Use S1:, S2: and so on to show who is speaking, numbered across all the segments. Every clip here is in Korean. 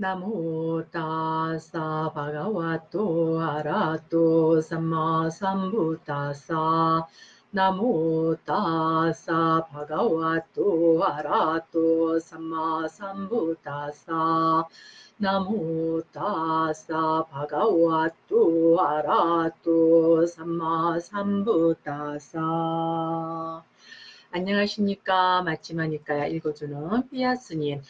S1: 나모 따사 바가와토 아라토 삼마 삼부타사 나모 따사 바가와토 아라토 삼마 삼부타사 나모 따사 바가와토 아라토 삼마 삼부타사. 안녕하십니까. 맞지마니까 읽어주는 삐아스님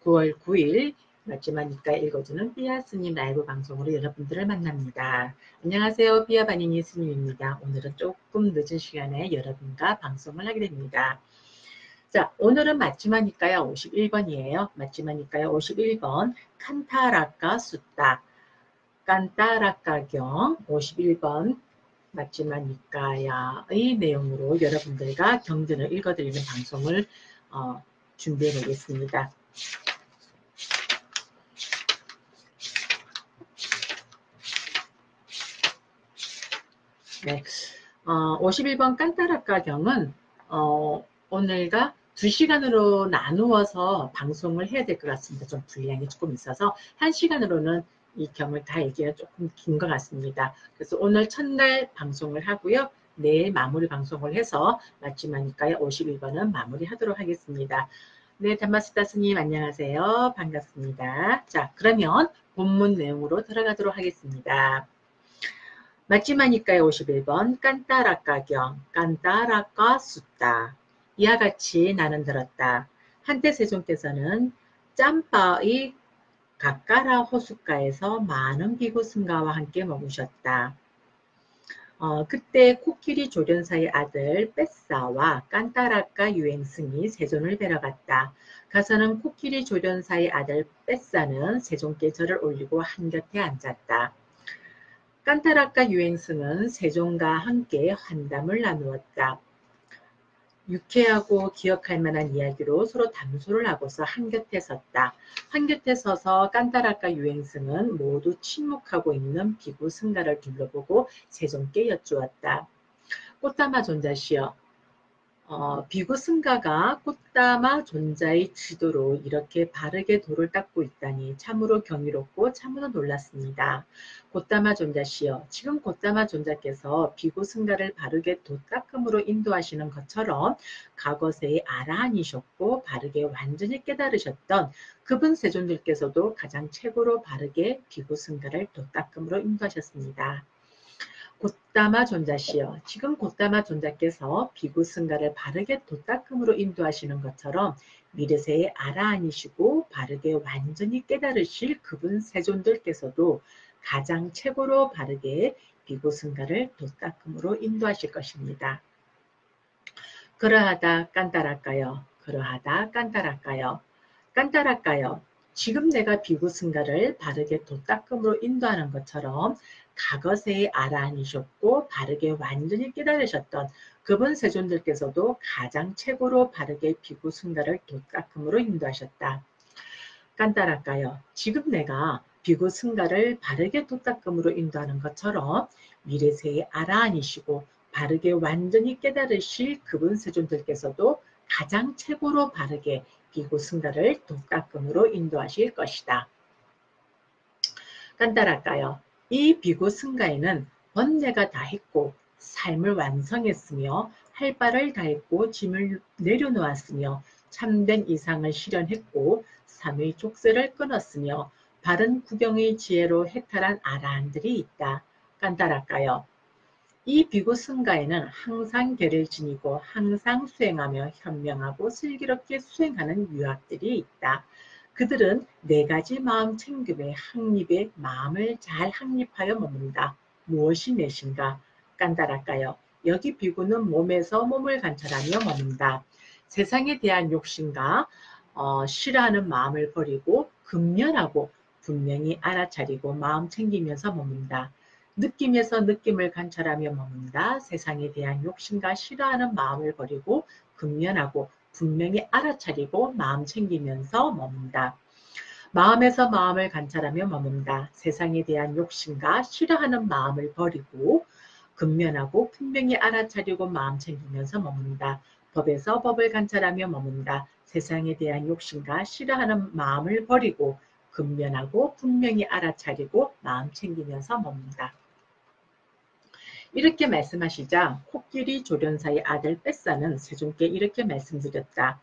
S1: 9월 9일 맞지마니까 읽어주는 삐아스님 라이브 방송으로 여러분들을 만납니다. 안녕하세요. 삐아바니니 스님입니다. 오늘은 조금 늦은 시간에 여러분과 방송을 하게 됩니다. 자, 오늘은 맞지마니까요 51번이에요. 맞지마니까요 51번 칸타라카 숫다 깐타라카경 51번 맞지마니까야의 내용으로 여러분들과 경전을 읽어드리는 방송을 준비해 보겠습니다. 네, 51번 깐타라카경은 오늘과 2시간으로 나누어서 방송을 해야 될 것 같습니다. 좀 분량이 조금 있어서 1시간으로는 이 경을 다 읽기가 조금 긴 것 같습니다. 그래서 오늘 첫날 방송을 하고요. 내일 마무리 방송을 해서 맞지마니까요 51번은 마무리하도록 하겠습니다. 네, 담마스다 스님 안녕하세요. 반갑습니다. 자, 그러면 본문 내용으로 들어가도록 하겠습니다. 맞지마니까요 51번 깐따라까경 깐따라까 숫다. 이와 같이 나는 들었다. 한때 세종께서는 짬바의 가까라 호숫가에서 많은 비구 승가와 함께 머무셨다. 그때 코끼리 조련사의 아들 뺏사와 깐따라까 유행승이 세존을 뵈러 갔다. 가서는 코끼리 조련사의 아들 뺏사는 세종께 절을 올리고 한곁에 앉았다. 깐타라까 유행승은 세종과 함께 환담을 나누었다. 유쾌하고 기억할 만한 이야기로 서로 담소를 하고서 한곁에 섰다. 한곁에 서서 깐타라까 유행승은 모두 침묵하고 있는 비구 승가를 둘러보고 세종께 여쭈었다. 꽃다마 존자시여, 비구 승가가 꽃다마 존자의 지도로 이렇게 바르게 도를 닦고 있다니 참으로 경이롭고 참으로 놀랐습니다. 꽃다마 존자시여, 지금 꽃다마 존자께서 비구 승가를 바르게 도 닦음으로 인도하시는 것처럼 과거세의 아라한이셨고 바르게 완전히 깨달으셨던 그분 세존들께서도 가장 최고로 바르게 비구 승가를 도 닦음으로 인도하셨습니다. 곧다마 존자시여, 지금 곧다마 존자께서 비구 승가를 바르게 도닦음으로 인도하시는 것처럼 미르세의 아라한이시고 바르게 완전히 깨달으실 그분 세존들께서도 가장 최고로 바르게 비구 승가를 도닦음으로 인도하실 것입니다. 그러하다 깐따랄까요? 그러하다 깐따랄까요? 깐따랄까요? 지금 내가 비구 승가를 바르게 도닦음으로 인도하는 것처럼 과거세의 아라한이셨고 바르게 완전히 깨달으셨던 그분 세존들께서도 가장 최고로 바르게 비구 승가를 도닦음으로 인도하셨다. 깐따랄까요? 지금 내가 비구 승가를 바르게 도닦음으로 인도하는 것처럼 미래세의 아라한이시고 바르게 완전히 깨달으실 그분 세존들께서도 가장 최고로 바르게 비구 승가를 도닦음으로 인도하실 것이다. 깐따랄까요? 이 비구 승가에는 번뇌가 다 했고 삶을 완성했으며 할 바를 다 했고 짐을 내려놓았으며 참된 이상을 실현했고 삼의 족쇄를 끊었으며 바른 구경의 지혜로 해탈한 아라한들이 있다. 깐따랄까요? 이 비구 승가에는 항상 계를 지니고 항상 수행하며 현명하고 슬기롭게 수행하는 유학들이 있다. 그들은 4가지 마음 챙김의 확립에 마음을 잘 확립하여 머문다. 무엇이 넷인가? 깐따랄까요? 여기 비구는 몸에서 몸을 관찰하며 머문다. 세상에 대한 욕심과 싫어하는 마음을 버리고 근면하고 분명히 알아차리고 마음 챙기면서 머문다. 느낌에서 느낌을 관찰하며 머문다. 세상에 대한 욕심과 싫어하는 마음을 버리고 근면하고 분명히 알아차리고 마음 챙기면서 머문다. 마음에서 마음을 관찰하며 머문다. 세상에 대한 욕심과 싫어하는 마음을 버리고 근면하고 분명히 알아차리고 마음 챙기면서 머문다. 법에서 법을 관찰하며 머문다. 세상에 대한 욕심과 싫어하는 마음을 버리고 근면하고 분명히 알아차리고 마음 챙기면서 멈는다. 이렇게 말씀하시자 코끼리 조련사의 아들 뺏사는 세종께 이렇게 말씀드렸다.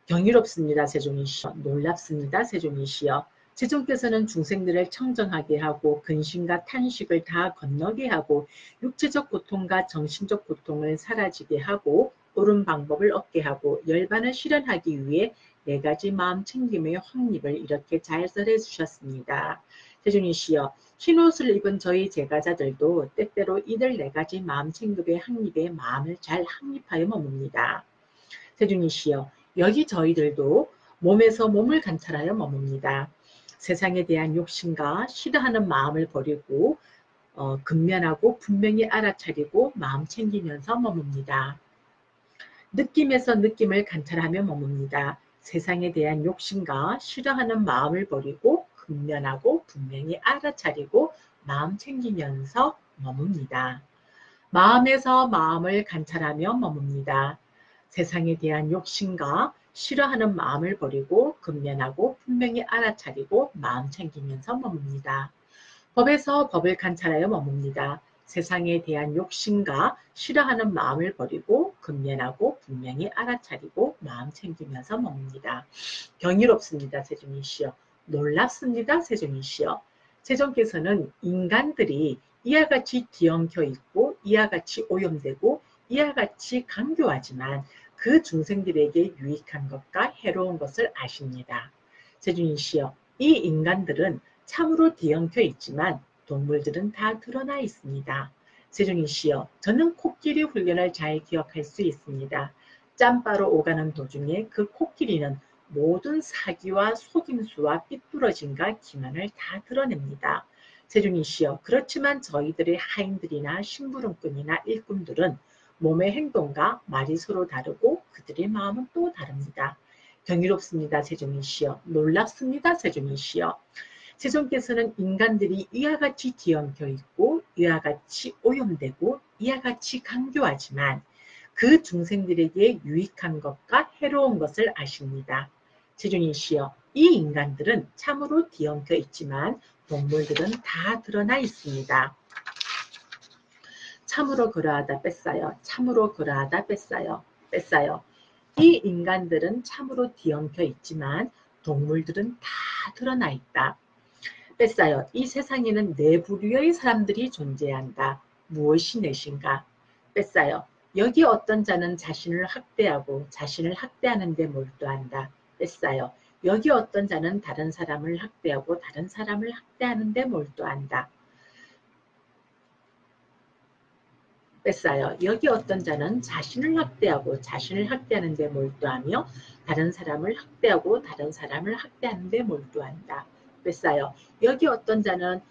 S1: 경이롭습니다, 세종이시여. 놀랍습니다, 세종이시여. 세종께서는 중생들을 청정하게 하고 근심과 탄식을 다 건너게 하고 육체적 고통과 정신적 고통을 사라지게 하고 옳은 방법을 얻게 하고 열반을 실현하기 위해 4가지 마음 챙김의 확립을 이렇게 잘 설해 주셨습니다. 세종이시여, 흰옷을 입은 저희 제가자들도 때때로 이들 4가지 마음 챙김의 확립에 마음을 잘 확립하여 머뭅니다. 세종이시여, 여기 저희들도 몸에서 몸을 관찰하여 머뭅니다. 세상에 대한 욕심과 싫어하는 마음을 버리고 근면하고 분명히 알아차리고 마음 챙기면서 머뭅니다. 느낌에서 느낌을 관찰하며 머뭅니다. 세상에 대한 욕심과 싫어하는 마음을 버리고 근면하고 분명히 알아차리고 마음 챙기면서 머뭅니다. 마음에서 마음을 관찰하며 머뭅니다. 세상에 대한 욕심과 싫어하는 마음을 버리고 근면하고 분명히 알아차리고 마음 챙기면서 머뭅니다. 법에서 법을 관찰하여 머뭅니다. 세상에 대한 욕심과 싫어하는 마음을 버리고 근면하고 분명히 알아차리고 마음 챙기면서 머뭅니다. 경이롭습니다, 세종이시여. 놀랍습니다, 세종이시여. 세종께서는 인간들이 이와 같이 뒤엉켜 있고 이와 같이 오염되고 이와 같이 강교하지만 그 중생들에게 유익한 것과 해로운 것을 아십니다. 세종이시여, 이 인간들은 참으로 뒤엉켜 있지만 동물들은 다 드러나 있습니다. 세종이시여, 저는 코끼리 훈련을 잘 기억할 수 있습니다. 짬바로 오가는 도중에 그 코끼리는 모든 사기와 속임수와 삐뚤어짐과 기만을 다 드러냅니다. 세종이시여, 그렇지만 저희들의 하인들이나 심부름꾼이나 일꾼들은 몸의 행동과 말이 서로 다르고 그들의 마음은 또 다릅니다. 경이롭습니다, 세종이시여. 놀랍습니다, 세종이시여. 세종께서는 인간들이 이와 같이 뒤엉켜 있고 이와 같이 오염되고 이와 같이 강교하지만 그 중생들에게 유익한 것과 해로운 것을 아십니다. 세종이시여, 이 인간들은 참으로 뒤엉켜 있지만 동물들은 다 드러나 있습니다. 참으로 그러하다 뺐어요. 참으로 그러하다 뺐어요. 뺐어요. 이 인간들은 참으로 뒤엉켜 있지만 동물들은 다 드러나 있다. 뺐어요. 이 세상에는 4부류의 사람들이 존재한다. 무엇이 넷인가? 뺐어요. 여기 어떤 자는 자신을 학대하고 자신을 학대하는 데 몰두한다. 뺐어요. 여기 어떤 자는 다른 사람을 학대하고 다른 사람을 학대하는 데 몰두한다. 뺐어요. 여기 어떤 자는 자신을 학대하고 자신을 학대하는 데 몰두하며 다른 사람을 학대하고 다른 사람을 학대하는 데 몰두한다. 뺐어요. 여기 어떤 자는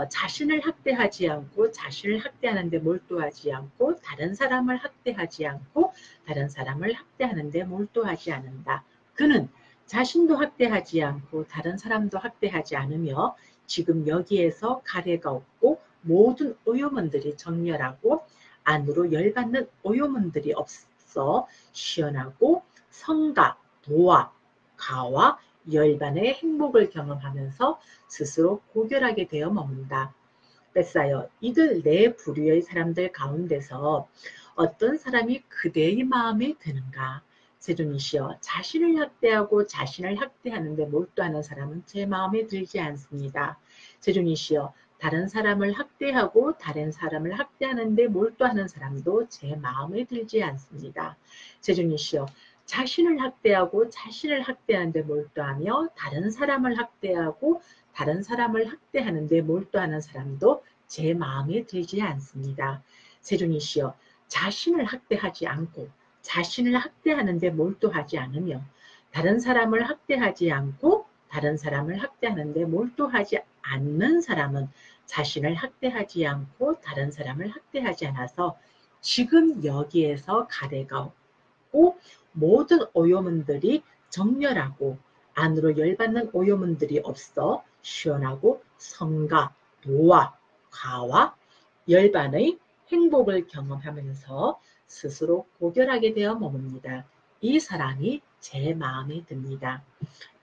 S1: 자신을 학대하지 않고 자신을 학대하는 데 몰두하지 않고 다른 사람을 학대하지 않고 다른 사람을 학대하는 데 몰두하지 않는다. 그는 자신도 학대하지 않고 다른 사람도 학대하지 않으며 지금 여기에서 가래가 없고 모든 오염원들이 정렬하고 안으로 열받는 오염원들이 없어 시원하고 성가, 도와, 가와 열반의 행복을 경험하면서 스스로 고결하게 되어 머문다. 뺐어요. 이들 4부류의 사람들 가운데서 어떤 사람이 그대의 마음에 드는가? 세종이시여, 자신을 학대하고 자신을 학대하는 데 몰두하는 사람은 제 마음에 들지 않습니다. 세종이시여, 다른 사람을 학대하고 다른 사람을 학대하는 데 몰두하는 사람도 제 마음에 들지 않습니다. 세종이시여, 자신을 학대하고 자신을 학대하는 데 몰두하며 다른 사람을 학대하고 다른 사람을 학대하는 데 몰두하는 사람도 제 마음에 들지 않습니다. 세종이시여, 자신을 학대하지 않고 자신을 학대하는 데 몰두하지 않으며 다른 사람을 학대하지 않고 다른 사람을 학대하는 데 몰두하지 않는 사람은 자신을 학대하지 않고 다른 사람을 학대하지 않아서 지금 여기에서 가래가 없고 모든 오염원들이 정렬하고 안으로 열받는 오염원들이 없어 시원하고 성가, 도와, 가와 열반의 행복을 경험하면서 스스로 고결하게 되어 머뭅니다. 이 사람이 제 마음에 듭니다.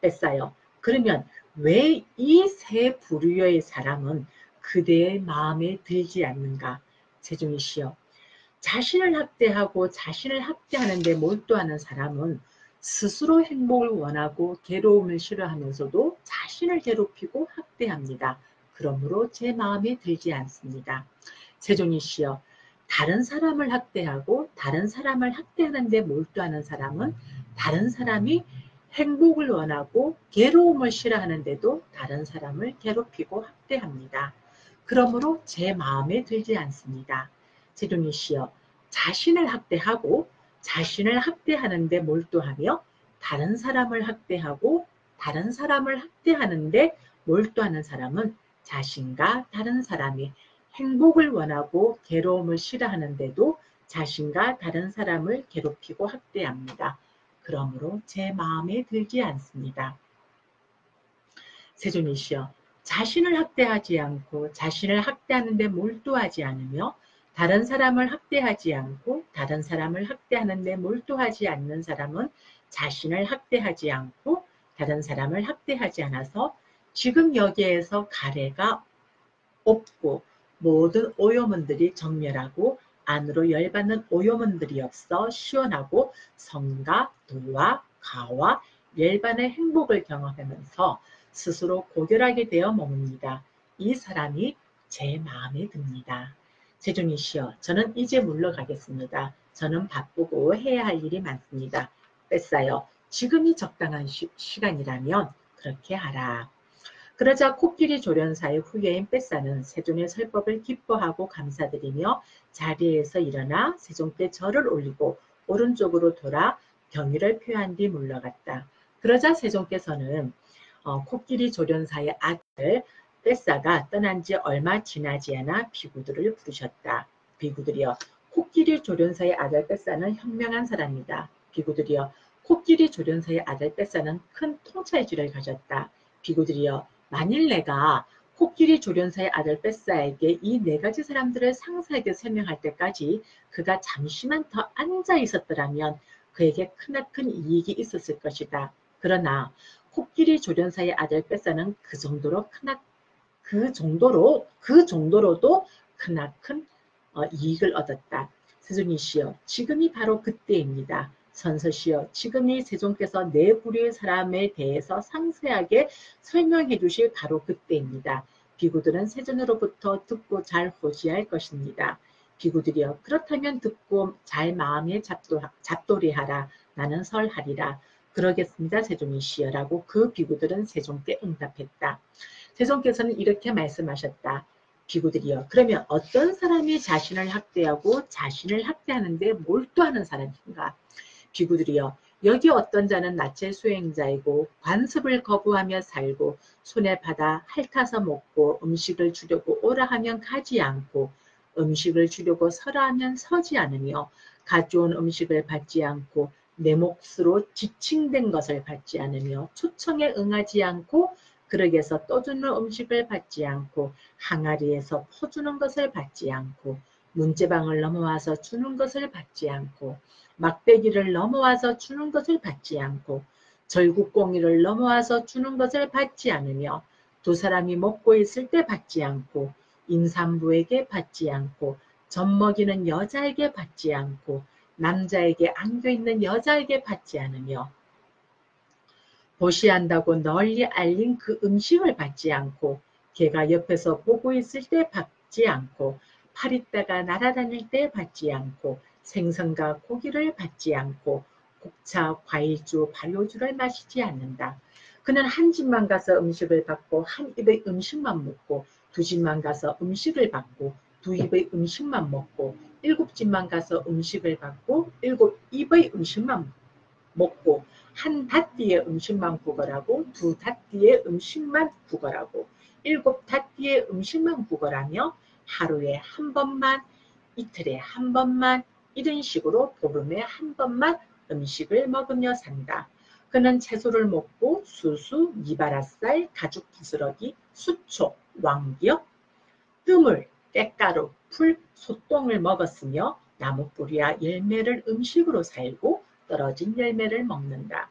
S1: 뺐어요. 그러면 왜 이 세 부류의 사람은 그대의 마음에 들지 않는가? 세종이 시여, 자신을 학대하고 자신을 학대하는 데 몰두하는 사람은 스스로 행복을 원하고 괴로움을 싫어하면서도 자신을 괴롭히고 학대합니다. 그러므로 제 마음에 들지 않습니다. 세종이 시여, 다른 사람을 학대하고 다른 사람을 학대하는 데 몰두하는 사람은 다른 사람이 행복을 원하고 괴로움을 싫어하는데도 다른 사람을 괴롭히고 학대합니다. 그러므로 제 마음에 들지 않습니다. 세종이 시여, 자신을 학대하고 자신을 학대하는데 몰두하며 다른 사람을 학대하고 다른 사람을 학대하는데 몰두하는 사람은 자신과 다른 사람이 행복을 원하고 괴로움을 싫어하는데도 자신과 다른 사람을 괴롭히고 학대합니다. 그러므로 제 마음에 들지 않습니다. 세종이시여, 자신을 학대하지 않고 자신을 학대하는 데 몰두하지 않으며 다른 사람을 학대하지 않고 다른 사람을 학대하는 데 몰두하지 않는 사람은 자신을 학대하지 않고 다른 사람을 학대하지 않아서 지금 여기에서 가래가 없고 모든 오염원들이 정멸하고 안으로 열받는 오염원들이 없어 시원하고 성과 도와 가와 열반의 행복을 경험하면서 스스로 고결하게 되어 먹습니다. 이 사람이 제 마음에 듭니다. 세종이시여, 저는 이제 물러가겠습니다. 저는 바쁘고 해야 할 일이 많습니다. 뺏사여, 지금이 적당한 시간이라면 그렇게 하라. 그러자 코끼리 조련사의 후예인 뺏사는 세종의 설법을 기뻐하고 감사드리며 자리에서 일어나 세종께 절을 올리고 오른쪽으로 돌아 경의를 표한 뒤 물러갔다. 그러자 세종께서는 코끼리 조련사의 아들 뺏사가 떠난 지 얼마 지나지 않아 비구들을 부르셨다. 비구들이여, 코끼리 조련사의 아들 뺏사는 현명한 사람이다. 비구들이여, 코끼리 조련사의 아들 뺏사는 큰 통찰지를 가졌다. 비구들이여, 만일 내가 코끼리 조련사의 아들 뺏사에게 이 네 가지 사람들을 상세하게 설명할 때까지 그가 잠시만 더 앉아 있었더라면 그에게 크나큰 이익이 있었을 것이다. 그러나 코끼리 조련사의 아들 뺏사는 그 정도로도 크나큰 이익을 얻었다. 세종이시여, 지금이 바로 그때입니다. 선서시여, 지금이 세종께서 네 부류의 사람에 대해서 상세하게 설명해 주실 바로 그때입니다. 비구들은 세종으로부터 듣고 잘 호지할 것입니다. 비구들이여, 그렇다면 듣고 잘 마음에 잡돌이하라. 나는 설하리라. 그러겠습니다, 세종이시여 라고 그 비구들은 세종께 응답했다. 세종께서는 이렇게 말씀하셨다. 비구들이여, 그러면 어떤 사람이 자신을 학대하고 자신을 학대하는데 몰두하는 사람인가? 비구들이여, 여기 어떤 자는 나체 수행자이고 관습을 거부하며 살고 손에 받아 핥아서 먹고 음식을 주려고 오라 하면 가지 않고 음식을 주려고 서라 하면 서지 않으며 가져온 음식을 받지 않고 내 몫으로 지칭된 것을 받지 않으며 초청에 응하지 않고 그릇에서 떠주는 음식을 받지 않고 항아리에서 퍼주는 것을 받지 않고 문제방을 넘어와서 주는 것을 받지 않고 막대기를 넘어와서 주는 것을 받지 않고 절국공이를 넘어와서 주는 것을 받지 않으며 두 사람이 먹고 있을 때 받지 않고 임산부에게 받지 않고 젖먹이는 여자에게 받지 않고 남자에게 안겨있는 여자에게 받지 않으며 보시한다고 널리 알린 그 음식을 받지 않고 개가 옆에서 보고 있을 때 받지 않고 파리떼가 날아다닐 때 받지 않고 생선과 고기를 받지 않고 곡차, 과일주, 발효주를 마시지 않는다. 그는 한 집만 가서 음식을 받고 한 입의 음식만 먹고 두 집만 가서 음식을 받고 두 입의 음식만 먹고 일곱 집만 가서 음식을 받고 일곱 입의 음식만 먹고 한 닷띠의 음식만 구걸하고 두 닷띠의 음식만 구걸하고 일곱 닷띠의 음식만 구걸하며 하루에 한 번만, 이틀에 한 번만, 이런 식으로 보름에 한 번만 음식을 먹으며 산다. 그는 채소를 먹고 수수, 미바라쌀, 가죽 부스러기, 수초, 왕기역, 뜨물, 깻가루, 풀, 소똥을 먹었으며 나무 뿌리와 열매를 음식으로 살고 떨어진 열매를 먹는다.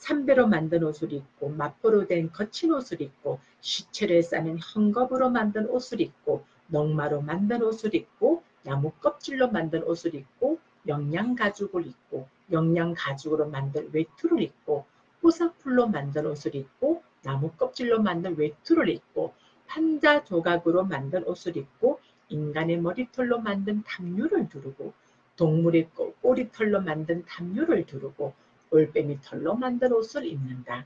S1: 삼배로 만든 옷을 입고 마포로 된 거친 옷을 입고 시체를 싸는 헝겊으로 만든 옷을 입고 넝마로 만든 옷을 입고 나무 껍질로 만든 옷을 입고 영양 가죽을 입고 영양 가죽으로 만든 외투를 입고 호사풀로 만든 옷을 입고 나무 껍질로 만든 외투를 입고 판자 조각으로 만든 옷을 입고 인간의 머리털로 만든 담요를 두르고 동물의 꼬리털로 만든 담요를 두르고 올빼미 털로 만든 옷을 입는다.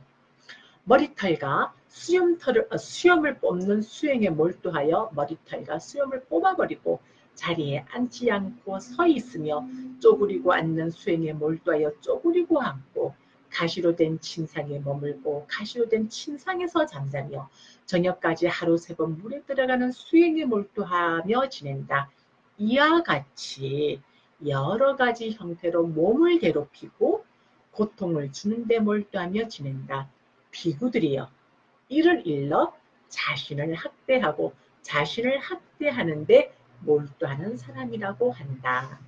S1: 머리털과 수염을 뽑는 수행에 몰두하여 머리털과 수염을 뽑아버리고 자리에 앉지 않고 서 있으며 쪼그리고 앉는 수행에 몰두하여 쪼그리고 앉고 가시로 된 침상에 머물고 가시로 된 침상에서 잠자며 저녁까지 하루 3번 물에 들어가는 수행에 몰두하며 지낸다. 이와 같이 여러 가지 형태로 몸을 괴롭히고 고통을 주는 데 몰두하며 지낸다. 비구들이여 이를 일러 자신을 학대하고 자신을 학대하는데 몰두하는 사람이라고 한다.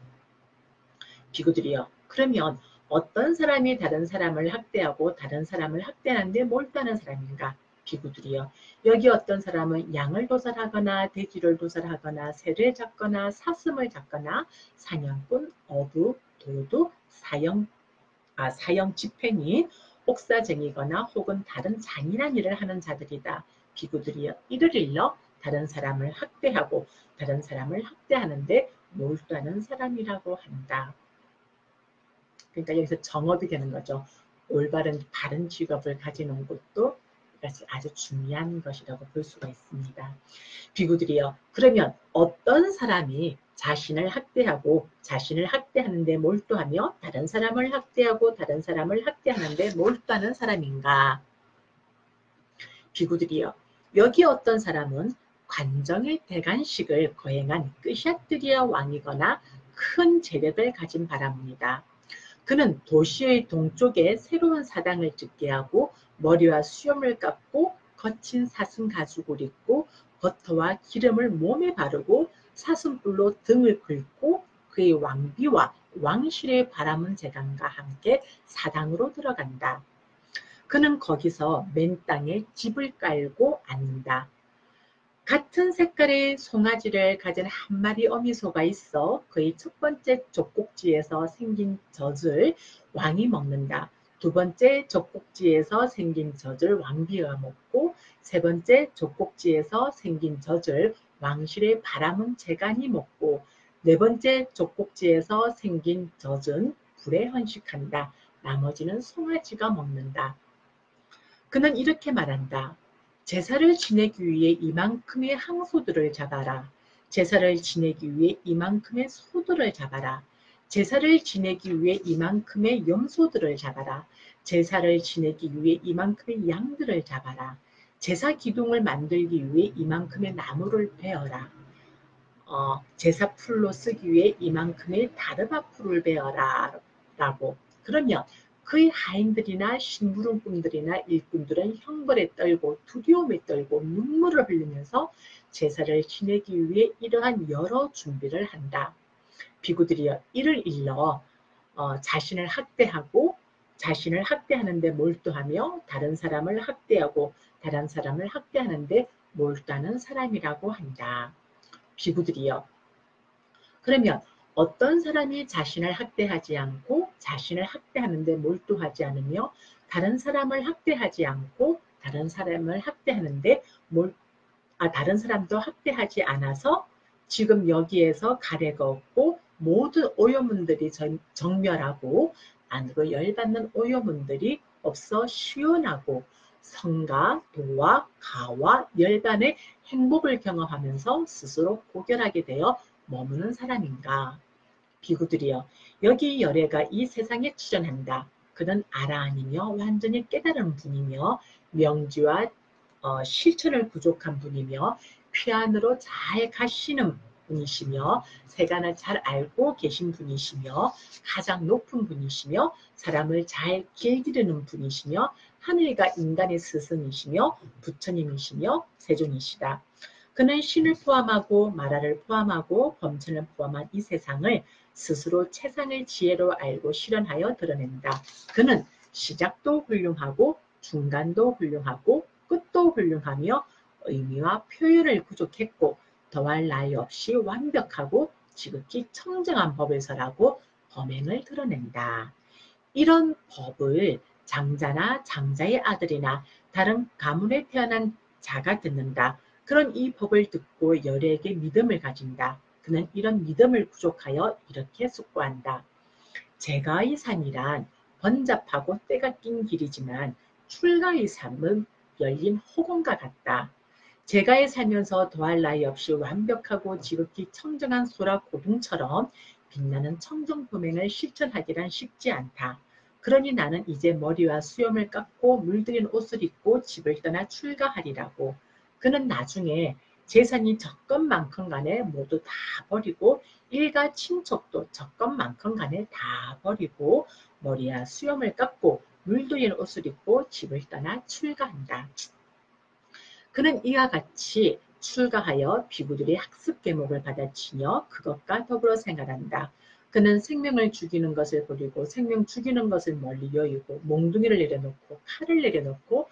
S1: 비구들이여 그러면 어떤 사람이 다른 사람을 학대하고 다른 사람을 학대하는데 몰두하는 사람인가? 비구들이여 여기 어떤 사람은 양을 도살하거나 돼지를 도살하거나 새를 잡거나 사슴을 잡거나 사냥꾼, 어부, 도둑, 사형 집행이 옥사쟁이거나 혹은 다른 잔인한 일을 하는 자들이다. 비구들이여 이를 일러 다른 사람을 학대하고 다른 사람을 학대하는데 몰두하는 사람이라고 한다. 그러니까 여기서 정업이 되는 거죠. 올바른 바른 직업을 가지는 것도 아주 중요한 것이라고 볼 수가 있습니다. 비구들이여 그러면 어떤 사람이 자신을 학대하고 자신을 학대하는 데 몰두하며 다른 사람을 학대하고 다른 사람을 학대하는 데 몰두하는 사람인가? 비구들이여 여기 어떤 사람은 관정의 대관식을 거행한 끄샤뜨리아 왕이거나 큰 재력을 가진 바람입니다. 그는 도시의 동쪽에 새로운 사당을 짓게 하고 머리와 수염을 깎고 거친 사슴 가죽을 입고 버터와 기름을 몸에 바르고 사슴뿔로 등을 긁고 그의 왕비와 왕실의 바람은 재간과 함께 사당으로 들어간다. 그는 거기서 맨 땅에 집을 깔고 앉는다. 같은 색깔의 송아지를 가진 한 마리 어미소가 있어 그의 첫 번째 젖꼭지에서 생긴 젖을 왕이 먹는다. 두 번째 젖꼭지에서 생긴 젖을 왕비가 먹고 세 번째 젖꼭지에서 생긴 젖을 왕실의 바람은 재간이 먹고 네 번째 젖꼭지에서 생긴 젖은 불에 헌식한다. 나머지는 송아지가 먹는다. 그는 이렇게 말한다. 제사를 지내기 위해 이만큼의 항소들을 잡아라. 제사를 지내기 위해 이만큼의 소들을 잡아라. 제사를 지내기 위해 이만큼의 염소들을 잡아라. 제사를 지내기 위해 이만큼의 양들을 잡아라. 제사 기둥을 만들기 위해 이만큼의 나무를 베어라. 제사 풀로 쓰기 위해 이만큼의 다르바 풀을 베어라. 라고. 그러면 그의 하인들이나 심부름꾼들이나 일꾼들은 형벌에 떨고 두려움에 떨고 눈물을 흘리면서 제사를 지내기 위해 이러한 여러 준비를 한다. 비구들이여 이를 일러 자신을 학대하고 자신을 학대하는 데 몰두하며 다른 사람을 학대하고 다른 사람을 학대하는 데 몰두하는 사람이라고 한다. 비구들이여 그러면 어떤 사람이 자신을 학대하지 않고 자신을 학대하는 데 몰두하지 않으며 다른 사람을 학대하지 않고 다른 사람을 학대하는데 다른 사람도 학대하지 않아서 지금 여기에서 가래가 없고 모든 오염물들이 정멸하고 안으로 열받는 오염물들이 없어 시원하고 성과, 도와, 가와, 열반의 행복을 경험하면서 스스로 고결하게 되어 머무는 사람인가? 비구들이여 여기 열애가 이 세상에 출현한다. 그는 아라한이며 완전히 깨달은 분이며 명지와 실천을 부족한 분이며 피안으로 잘 가시는 분이시며 세간을 잘 알고 계신 분이시며 가장 높은 분이시며 사람을 잘 길들이는 분이시며 하늘과 인간의 스승이시며 부처님이시며 세존이시다. 그는 신을 포함하고 마라를 포함하고 범천을 포함한 이 세상을 스스로 최상의 지혜로 알고 실현하여 드러낸다. 그는 시작도 훌륭하고 중간도 훌륭하고 끝도 훌륭하며 의미와 표현을 부족했고 더할 나위 없이 완벽하고 지극히 청정한 법에서라고 범행을 드러낸다. 이런 법을 장자나 장자의 아들이나 다른 가문에 태어난 자가 듣는다. 그런 이 법을 듣고 열에게 믿음을 가진다. 그는 이런 믿음을 부족하여 이렇게 숙고한다. 제가의 삶이란 번잡하고 때가 낀 길이지만 출가의 삶은 열린 허공과 같다. 제가에 살면서 더할 나위 없이 완벽하고 지극히 청정한 소라 고둥처럼 빛나는 청정 범행을 실천하기란 쉽지 않다. 그러니 나는 이제 머리와 수염을 깎고 물들인 옷을 입고 집을 떠나 출가하리라고. 그는 나중에 재산이 적건만큼 간에 모두 다 버리고 일가 친척도 적건만큼 간에 다 버리고 머리와 수염을 깎고 물들인 옷을 입고 집을 떠나 출가한다. 그는 이와 같이 출가하여 비구들의 학습 계목을 받아치며 그것과 더불어 생활한다. 그는 생명을 죽이는 것을 버리고 생명 죽이는 것을 멀리 여의고 몽둥이를 내려놓고 칼을 내려놓고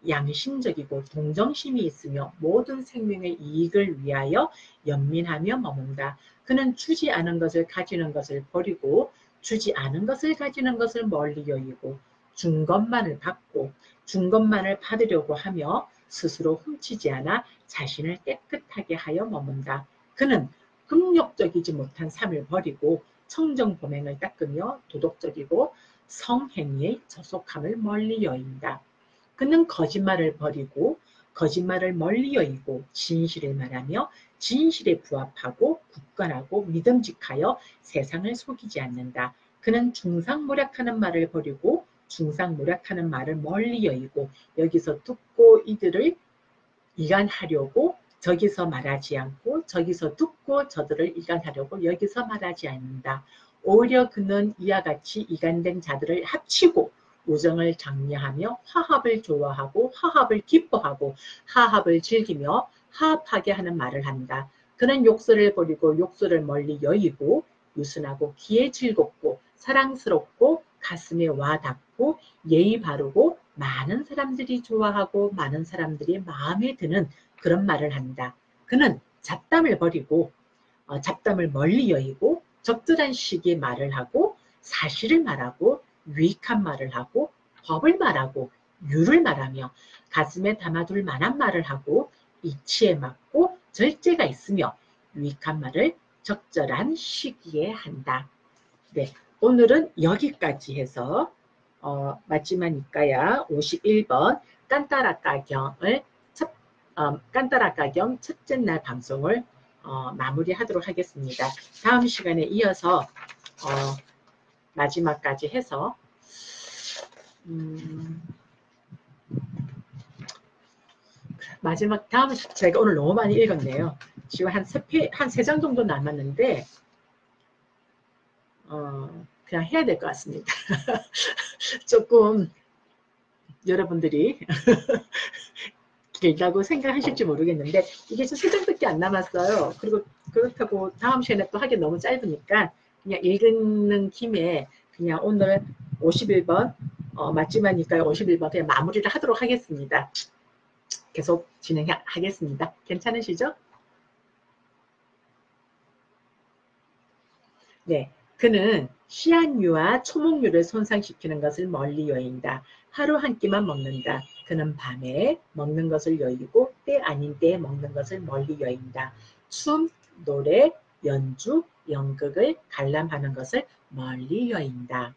S1: 양심적이고 동정심이 있으며 모든 생명의 이익을 위하여 연민하며 머문다. 그는 주지 않은 것을 가지는 것을 버리고 주지 않은 것을 가지는 것을 멀리 여의고 준 것만을 받고 준 것만을 받으려고 하며 스스로 훔치지 않아 자신을 깨끗하게 하여 머문다. 그는 금욕적이지 못한 삶을 버리고 청정범행을 닦으며 도덕적이고 성행위의 저속함을 멀리 여인다. 그는 거짓말을 버리고 거짓말을 멀리 여의고 진실을 말하며 진실에 부합하고 굳건하고 믿음직하여 세상을 속이지 않는다. 그는 중상모략하는 말을 버리고 중상모략하는 말을 멀리 여의고 여기서 듣고 이들을 이간하려고 저기서 말하지 않고 저기서 듣고 저들을 이간하려고 여기서 말하지 않는다. 오히려 그는 이와 같이 이간된 자들을 합치고 우정을 장려하며 화합을 좋아하고 화합을 기뻐하고 화합을 즐기며 화합하게 하는 말을 한다. 그는 욕설을 버리고 욕설을 멀리 여의고 유순하고 귀에 즐겁고 사랑스럽고 가슴에 와닿고 예의 바르고 많은 사람들이 좋아하고 많은 사람들이 마음에 드는 그런 말을 한다. 그는 잡담을 버리고 잡담을 멀리 여의고 적절한 시기에 말을 하고 사실을 말하고 유익한 말을 하고 법을 말하고 유를 말하며 가슴에 담아둘 만한 말을 하고 이치에 맞고 절제가 있으며 유익한 말을 적절한 시기에 한다. 네, 오늘은 여기까지 해서 마지막이니까야 51번 깐따라까경을 깐따라까경 첫째 날 방송을 마무리하도록 하겠습니다. 다음 시간에 이어서 마지막까지 해서 마지막 다음 제가 오늘 너무 많이 읽었네요. 지금 한 세 장 정도 남았는데 그냥 해야 될 것 같습니다. 조금 여러분들이 길다고 생각하실지 모르겠는데 이게 좀 3장밖에 안 남았어요. 그리고 그렇다고 다음 시간에 또 하기 너무 짧으니까 그냥 읽는 김에 그냥 오늘 51번 마지막이니까요. 51번 그냥 마무리를 하도록 하겠습니다. 계속 진행하겠습니다. 괜찮으시죠? 네. 그는 씨앗류와 초목류를 손상시키는 것을 멀리 여인다. 하루 한 끼만 먹는다. 그는 밤에 먹는 것을 여의고 때 아닌 때에 먹는 것을 멀리 여인다. 춤, 노래, 연주, 연극을 관람하는 것을 멀리 여인다.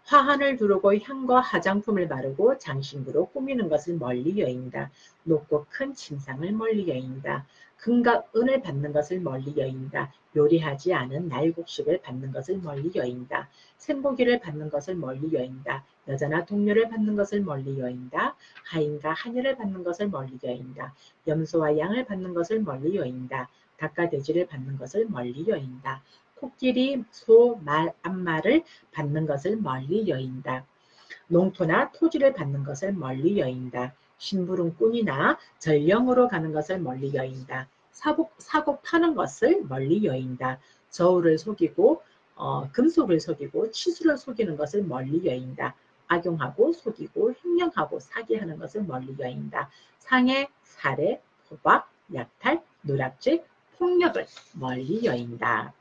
S1: 화환을 두르고 향과 화장품을 바르고 장신구로 꾸미는 것을 멀리 여인다. 높고 큰 침상을 멀리 여인다. 금과 은을 받는 것을 멀리 여인다. 요리하지 않은 날곡식을 받는 것을 멀리 여인다. 생고기를 받는 것을 멀리 여인다. 여자나 동료를 받는 것을 멀리 여인다. 하인과 하녀를 받는 것을 멀리 여인다. 염소와 양을 받는 것을 멀리 여인다. 닭과 돼지를 받는 것을 멀리 여인다. 코끼리, 소, 말, 암말을 받는 것을 멀리 여인다. 농토나 토지를 받는 것을 멀리 여인다. 심부름꾼이나 전령으로 가는 것을 멀리 여인다. 사고 파는 것을 멀리 여인다. 저울을 속이고 금속을 속이고 치수를 속이는 것을 멀리 여인다. 악용하고 속이고 횡령하고 사기하는 것을 멀리 여인다. 상해, 살해, 포박, 약탈, 누락질, 폭력을 멀리 여인다.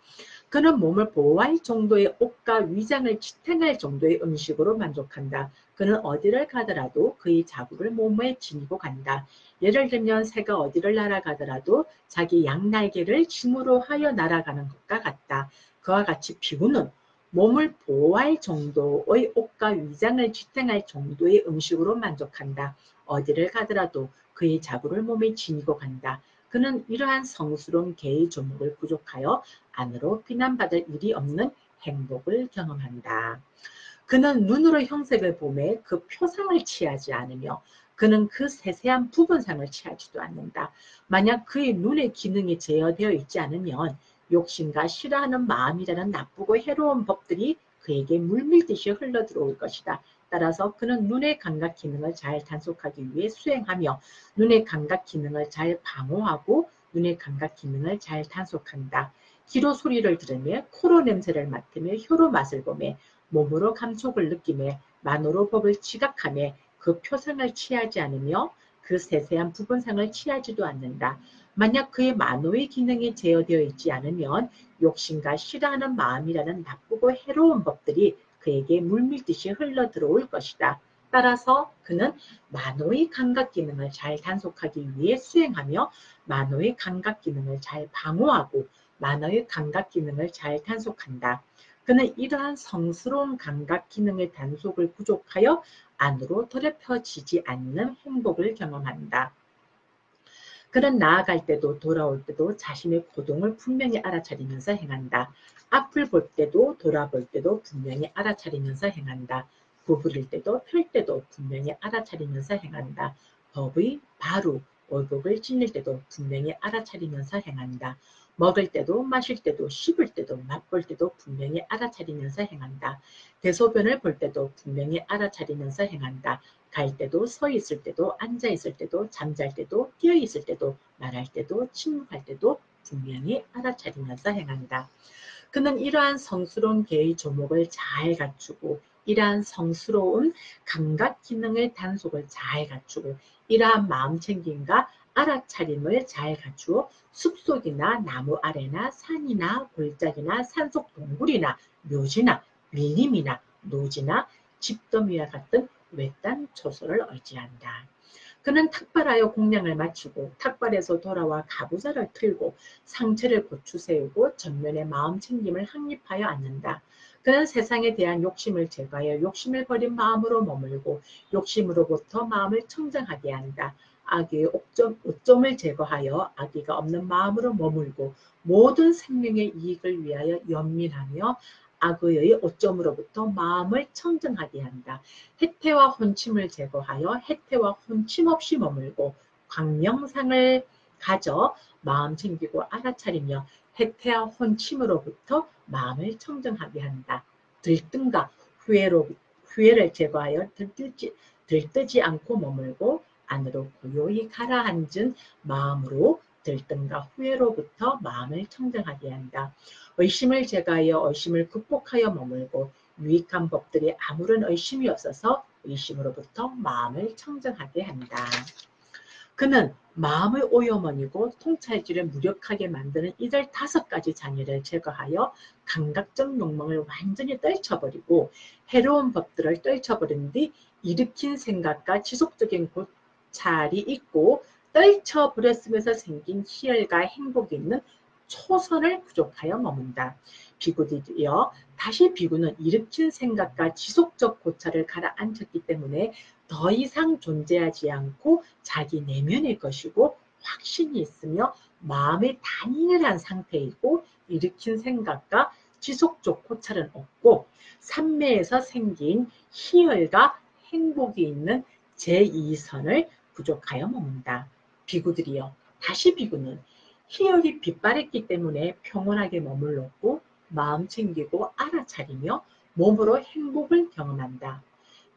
S1: 그는 몸을 보호할 정도의 옷과 위장을 지탱할 정도의 음식으로 만족한다. 그는 어디를 가더라도 그의 자구를 몸에 지니고 간다. 예를 들면 새가 어디를 날아가더라도 자기 양날개를 짐으로 하여 날아가는 것과 같다. 그와 같이 비구는 몸을 보호할 정도의 옷과 위장을 지탱할 정도의 음식으로 만족한다. 어디를 가더라도 그의 자구를 몸에 지니고 간다. 그는 이러한 성스러운 개의 조목을 부족하여 안으로 비난받을 일이 없는 행복을 경험한다. 그는 눈으로 형색을 보매 그 표상을 취하지 않으며 그는 그 세세한 부분상을 취하지도 않는다. 만약 그의 눈의 기능이 제어되어 있지 않으면 욕심과 싫어하는 마음이라는 나쁘고 해로운 법들이 그에게 물밀듯이 흘러들어올 것이다. 따라서 그는 눈의 감각 기능을 잘 단속하기 위해 수행하며 눈의 감각 기능을 잘 방어하고 눈의 감각 기능을 잘 단속한다. 귀로 소리를 들으며 코로 냄새를 맡으며 혀로 맛을 보며 몸으로 감촉을 느끼며 만으로 법을 지각하며 그 표상을 취하지 않으며 그 세세한 부분상을 취하지도 않는다. 만약 그의 만호의 기능이 제어되어 있지 않으면 욕심과 싫어하는 마음이라는 나쁘고 해로운 법들이 그에게 물밀듯이 흘러들어올 것이다. 따라서 그는 만호의 감각 기능을 잘 단속하기 위해 수행하며 만호의 감각 기능을 잘 방어하고 만호의 감각 기능을 잘 단속한다. 그는 이러한 성스러운 감각 기능의 단속을 부족하여 안으로 더럽혀지지 않는 행복을 경험한다. 그는 나아갈 때도 돌아올 때도 자신의 고동을 분명히 알아차리면서 행한다. 앞을 볼 때도 돌아볼 때도 분명히 알아차리면서 행한다. 구부릴 때도 펼 때도 분명히 알아차리면서 행한다. 법의 바루, 오복을 지닐 때도 분명히 알아차리면서 행한다. 먹을 때도 마실 때도 씹을 때도 맛볼 때도 분명히 알아차리면서 행한다. 대소변을 볼 때도 분명히 알아차리면서 행한다. 갈 때도 서 있을 때도 앉아 있을 때도 잠잘 때도 뛰어 있을 때도 말할 때도 침묵할 때도 분명히 알아차리면서 행한다. 그는 이러한 성스러운 개의 조목을 잘 갖추고 이러한 성스러운 감각 기능의 단속을 잘 갖추고 이러한 마음 챙김과 알아차림을 잘 갖추어 숲속이나 나무 아래나 산이나 골짜기나 산속 동굴이나 묘지나 밀림이나 노지나 집더미와 같은 외딴 초소를 의지한다. 그는 탁발하여 공량을 마치고 탁발에서 돌아와 가부좌를 틀고 상체를 고추 세우고 전면에 마음 챙김을 확립하여 앉는다. 그는 세상에 대한 욕심을 제거하여 욕심을 버린 마음으로 머물고 욕심으로부터 마음을 청정하게 한다. 악의 오점을 제거하여 악의가 없는 마음으로 머물고 모든 생명의 이익을 위하여 연민하며 악의의 오점으로부터 마음을 청정하게 한다. 해태와 혼침을 제거하여 해태와 혼침 없이 머물고 광명상을 가져 마음 챙기고 알아차리며 해태와 혼침으로부터 마음을 청정하게 한다. 들뜸과 후회를 제거하여 들뜨지 않고 머물고 안으로 고요히 가라앉은 마음으로 들뜸과 후회로부터 마음을 청정하게 한다. 의심을 제거하여 의심을 극복하여 머물고 유익한 법들이 아무런 의심이 없어서 의심으로부터 마음을 청정하게 한다. 그는 마음의 오염원이고 통찰지를 무력하게 만드는 이들 5가지 장애를 제거하여 감각적 욕망을 완전히 떨쳐버리고 해로운 법들을 떨쳐버린 뒤 일으킨 생각과 지속적인 고찰이 있고 떨쳐버렸으면서 생긴 희열과 행복이 있는 초선을 부족하여 머문다. 비구들이여 다시 비구는 일으킨 생각과 지속적 고찰을 가라앉혔기 때문에 더 이상 존재하지 않고 자기 내면의 것이고 확신이 있으며 마음의 단일한 상태이고 일으킨 생각과 지속적 고찰은 없고 삼매에서 생긴 희열과 행복이 있는 제2선을 부족하여 머문다. 비구들이여 다시 비구는 희열이 빛바랬기 때문에 평온하게 머물렀고 마음 챙기고 알아차리며 몸으로 행복을 경험한다.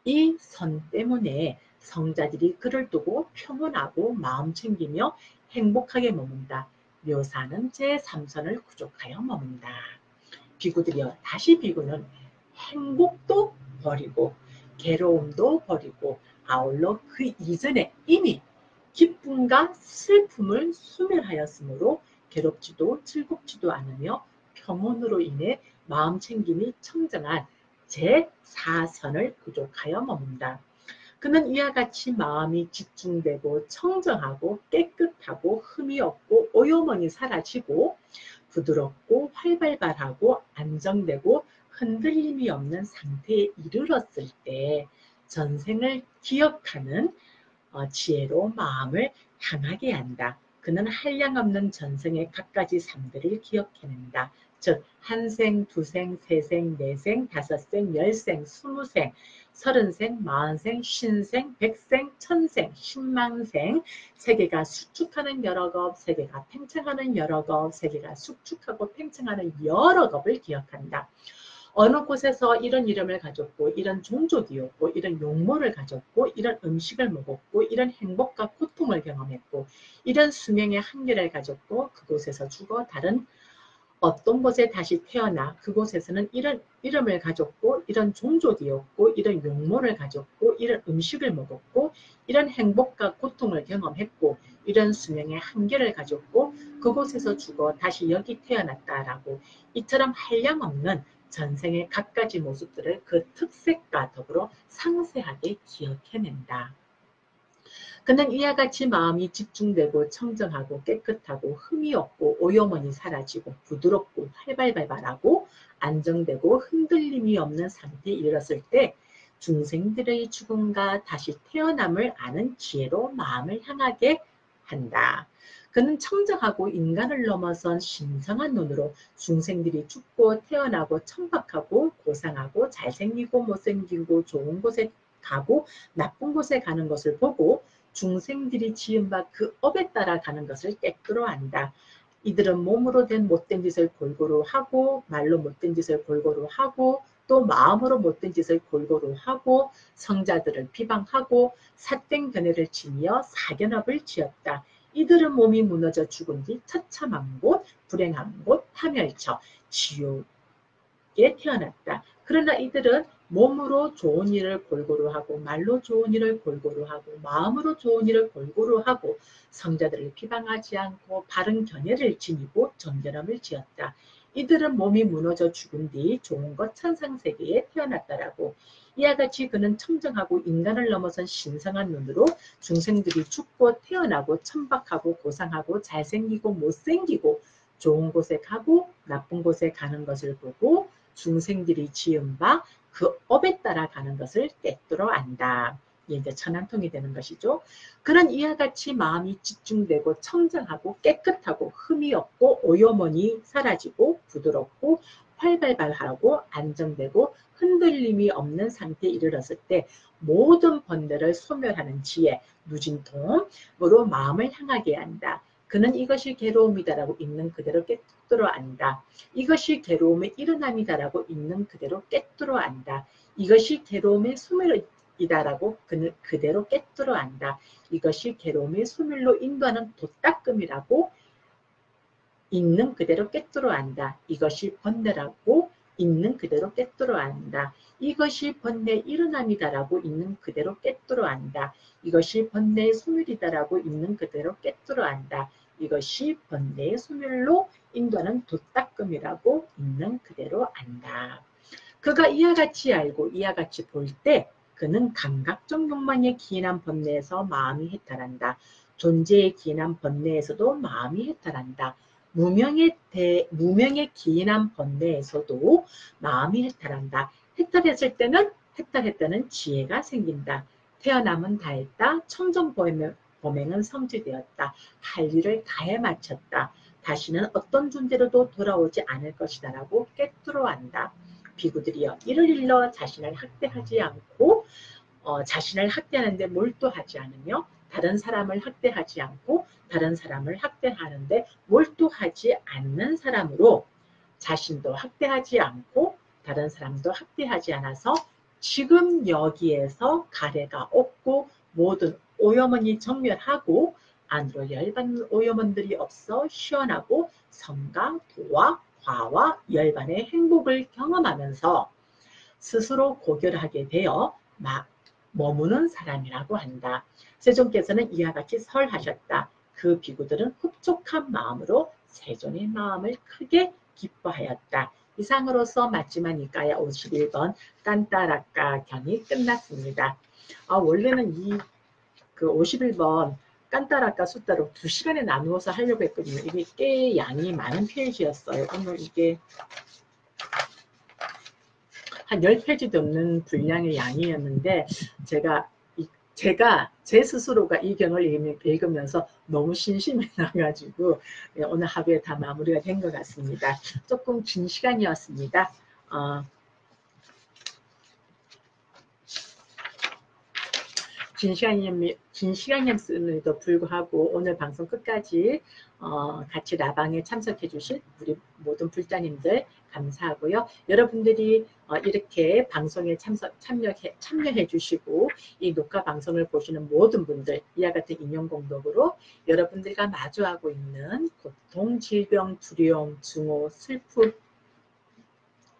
S1: 이 선 때문에 성자들이 그를 두고 평온하고 마음 챙기며 행복하게 머문다. 묘사는 제3선을 부족하여 머문다. 비구들이여 다시 비구는 행복도 버리고 괴로움도 버리고 아울러 그 이전에 이미 기쁨과 슬픔을 소멸하였으므로 괴롭지도 즐겁지도 않으며 평온으로 인해 마음 챙김이 청정한 제4선을 부족하여 머문다. 그는 이와 같이 마음이 집중되고 청정하고 깨끗하고 흠이 없고 오요머니 사라지고 부드럽고 활발하고 안정되고 흔들림이 없는 상태에 이르렀을 때 전생을 기억하는 지혜로 마음을 향하게 한다. 그는 한량없는 전생의 갖가지 삶들을 기억해낸다. 즉, 한 생, 두 생, 세 생, 네 생, 다섯 생, 열 생, 스무 생, 서른 생, 마흔 생, 쉰 생, 백 생, 천 생, 십만 생, 세계가 수축하는 여러 겁, 세계가 팽창하는 여러 겁, 세계가 수축하고 팽창하는 여러 겁을 기억한다. 어느 곳에서 이런 이름을 가졌고 이런 종족이었고 이런 용모를 가졌고 이런 음식을 먹었고 이런 행복과 고통을 경험했고 이런 수명의 한계를 가졌고 그곳에서 죽어 다른 어떤 곳에 다시 태어나 그곳에서는 이런 이름을 가졌고 이런 종족이었고 이런 용모를 가졌고 이런 음식을 먹었고 이런 행복과 고통을 경험했고 이런 수명의 한계를 가졌고 그곳에서 죽어 다시 여기 태어났다라고 이처럼 한량없는 전생의 갖가지 모습들을 그 특색과 더불어 상세하게 기억해낸다. 그는 이와 같이 마음이 집중되고 청정하고 깨끗하고 흠이 없고 오요머니 사라지고 부드럽고 활발하고 안정되고 흔들림이 없는 상태에 이르렀을 때 중생들의 죽음과 다시 태어남을 아는 지혜로 마음을 향하게 한다. 그는 청정하고 인간을 넘어선 신성한 눈으로 중생들이 죽고 태어나고 천박하고 고상하고 잘생기고 못생기고 좋은 곳에 가고 나쁜 곳에 가는 것을 보고 중생들이 지은 바 그 업에 따라 가는 것을 꿰뚫어 안다. 이들은 몸으로 된 못된 짓을 골고루 하고 말로 못된 짓을 골고루 하고 또 마음으로 못된 짓을 골고루 하고 성자들을 비방하고 삿된 견해를 치며 사견업을 지었다. 이들은 몸이 무너져 죽은 뒤 처참한 곳, 불행한 곳, 파멸처, 지옥에 태어났다. 그러나 이들은 몸으로 좋은 일을 골고루 하고 말로 좋은 일을 골고루 하고 마음으로 좋은 일을 골고루 하고 성자들을 비방하지 않고 바른 견해를 지니고 정결함을 지었다. 이들은 몸이 무너져 죽은 뒤 좋은 것 천상세계에 태어났다라고. 이와 같이 그는 청정하고 인간을 넘어선 신성한 눈으로 중생들이 죽고 태어나고 천박하고 고상하고 잘생기고 못생기고 좋은 곳에 가고 나쁜 곳에 가는 것을 보고 중생들이 지은 바 그 업에 따라 가는 것을 꿰뚫어 안다. 이게 이제 천안통이 되는 것이죠. 그런 이와 같이 마음이 집중되고 청정하고 깨끗하고 흠이 없고 오요머니 사라지고 부드럽고 활발하고 안정되고 흔들림이 없는 상태에 이르렀을 때 모든 번뇌를 소멸하는 지혜, 누진통으로 마음을 향하게 한다. 그는 이것이 괴로움이다라고 있는 그대로 꿰뚫어 안다. 이것이 괴로움의 일어남이다라고 있는 그대로 꿰뚫어 안다. 이것이 괴로움의 소멸이다라고 그는 그대로 꿰뚫어 안다. 이것이 괴로움의 소멸로 인도하는 도닦음이라고 있는 그대로 꿰뚫어 안다. 이것이 번뇌라고 있는 그대로 꿰뚫어 안다. 이것이 번뇌의 일어남이다라고 있는 그대로 꿰뚫어 안다. 이것이 번뇌의 소멸이다라고 있는 그대로 꿰뚫어 안다. 이것이 번뇌의 소멸로 인도하는 도닦음이라고 있는 그대로 안다. 그가 이와 같이 알고 이와 같이 볼 때 그는 감각적 욕망에 기인한 번뇌에서 마음이 해탈한다. 존재에 기인한 번뇌에서도 마음이 해탈한다. 무명에 기인한 번뇌에서도 마음이 해탈한다. 해탈했다는 지혜가 생긴다. 태어남은 다했다. 청정 범행은 성취되었다. 할 일을 다해 마쳤다. 다시는 어떤 존재로도 돌아오지 않을 것이다 라고 꿰뚫어 안다. 비구들이여 이를 일러 자신을 학대하지 않고 자신을 학대하는데 몰두하지 않으며 다른 사람을 학대하지 않고 다른 사람을 학대하는데 몰두하지 않는 사람으로 자신도 학대하지 않고 다른 사람도 학대하지 않아서 지금 여기에서 가래가 없고 모든 오염원이 정멸하고 안으로 열받는 오염원들이 없어 시원하고 성과, 도와, 화와 열반의 행복을 경험하면서 스스로 고결하게 되어 머무는 사람이라고 한다. 세존께서는 이와 같이 설하셨다. 그 비구들은 흡족한 마음으로 세존의 마음을 크게 기뻐하였다. 이상으로서 마지막 니까야 51번 깐따라까 경이 끝났습니다. 원래는 그 51번 깐따라까 숫자로 2시간에 나누어서 하려고 했거든요. 이게 꽤 양이 많은 페이지였어요. 오늘 이게 한 10페이지도 없는 분량의 양이었는데 제가 제 스스로가 이 경을 읽으면서 너무 심심해 나가지고 오늘 하루에 다 마무리가 된 것 같습니다. 조금 긴 시간이었습니다. 긴 시간이었음에도 불구하고 오늘 방송 끝까지 같이 라방에 참석해 주신 우리 모든 불자님들 감사하고요. 여러분들이 이렇게 방송에 참여해 주시고 이 녹화 방송을 보시는 모든 분들 이와 같은 인연공덕으로 여러분들과 마주하고 있는 고통, 질병, 두려움, 증오, 슬픔,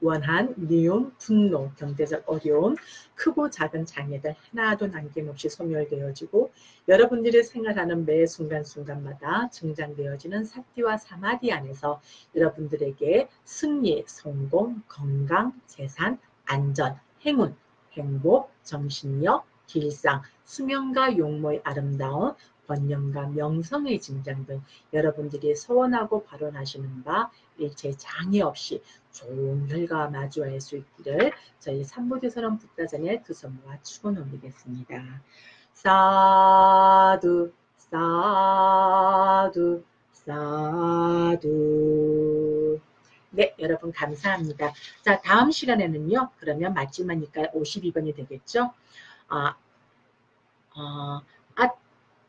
S1: 원한, 미움, 분노, 경제적 어려움, 크고 작은 장애들 하나도 남김없이 소멸되어지고 여러분들이 생활하는 매 순간순간마다 증장되어지는 사티와 사마디 안에서 여러분들에게 승리, 성공, 건강, 재산, 안전, 행운, 행복, 정신력, 길상, 수명과 용모의 아름다움, 번영과 명성의 증장 등 여러분들이 소원하고 발언하시는 바 일체 장애 없이 좋은 결과와 마주할 수 있기를 저희 삼부대선언 북다전에 두 손 모아 축원 올리겠습니다. 사두 사두 사두. 네, 여러분 감사합니다. 자, 다음 시간에는요. 그러면 마지막이니까 52번이 되겠죠.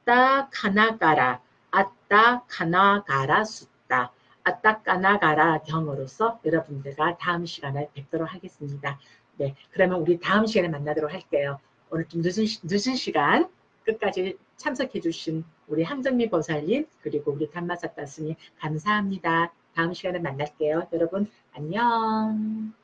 S1: 아따 카나가라 아따 카나가라 숫다 아따 카나가라 경으로서 여러분들과 다음 시간에 뵙도록 하겠습니다. 네, 그러면 우리 다음 시간에 만나도록 할게요. 오늘 좀 늦은 시간 끝까지 참석해 주신 우리 항정미 보살님 그리고 우리 담마사따스님 감사합니다. 다음 시간에 만날게요. 여러분 안녕.